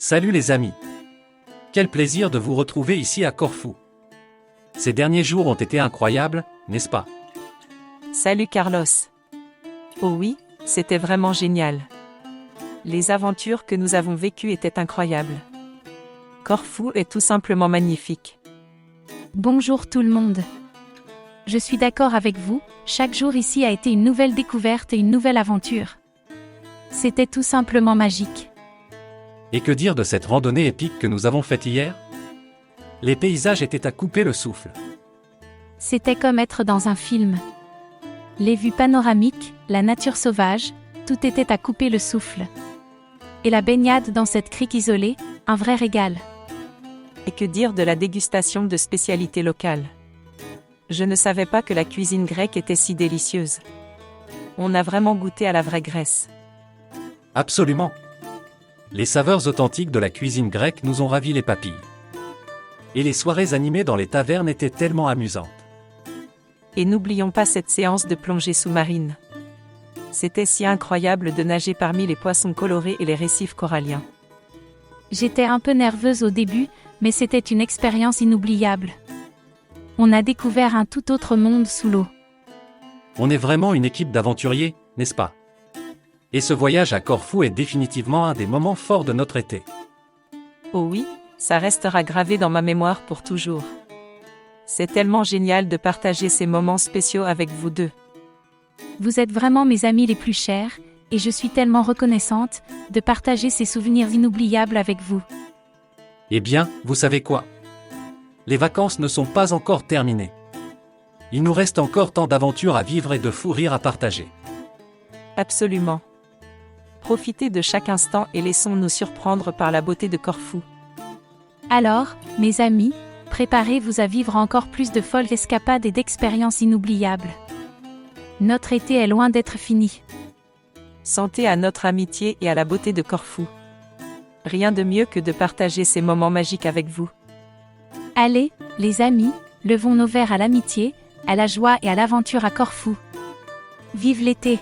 Salut les amis. Quel plaisir de vous retrouver ici à Corfou. Ces derniers jours ont été incroyables, n'est-ce pas? Salut Carlos. Oh oui, c'était vraiment génial. Les aventures que nous avons vécues étaient incroyables. Corfou est tout simplement magnifique. Bonjour tout le monde. Je suis d'accord avec vous, chaque jour ici a été une nouvelle découverte et une nouvelle aventure. C'était tout simplement magique. Et que dire de cette randonnée épique que nous avons faite hier? Les paysages étaient à couper le souffle. C'était comme être dans un film. Les vues panoramiques, la nature sauvage, tout était à couper le souffle. Et la baignade dans cette crique isolée, un vrai régal. Et que dire de la dégustation de spécialités locales? Je ne savais pas que la cuisine grecque était si délicieuse. On a vraiment goûté à la vraie Grèce. Absolument. Les saveurs authentiques de la cuisine grecque nous ont ravi les papilles. Et les soirées animées dans les tavernes étaient tellement amusantes. Et n'oublions pas cette séance de plongée sous-marine. C'était si incroyable de nager parmi les poissons colorés et les récifs coralliens. J'étais un peu nerveuse au début, mais c'était une expérience inoubliable. On a découvert un tout autre monde sous l'eau. On est vraiment une équipe d'aventuriers, n'est-ce pas? Et ce voyage à Corfou est définitivement un des moments forts de notre été. Oh oui, ça restera gravé dans ma mémoire pour toujours. C'est tellement génial de partager ces moments spéciaux avec vous deux. Vous êtes vraiment mes amis les plus chers, et je suis tellement reconnaissante de partager ces souvenirs inoubliables avec vous. Eh bien, vous savez quoi? Les vacances ne sont pas encore terminées. Il nous reste encore tant d'aventures à vivre et de fous rires à partager. Absolument. Profitez de chaque instant et laissons-nous surprendre par la beauté de Corfou. Alors, mes amis, préparez-vous à vivre encore plus de folles escapades et d'expériences inoubliables. Notre été est loin d'être fini. Santé à notre amitié et à la beauté de Corfou. Rien de mieux que de partager ces moments magiques avec vous. Allez, les amis, levons nos verres à l'amitié, à la joie et à l'aventure à Corfou. Vive l'été!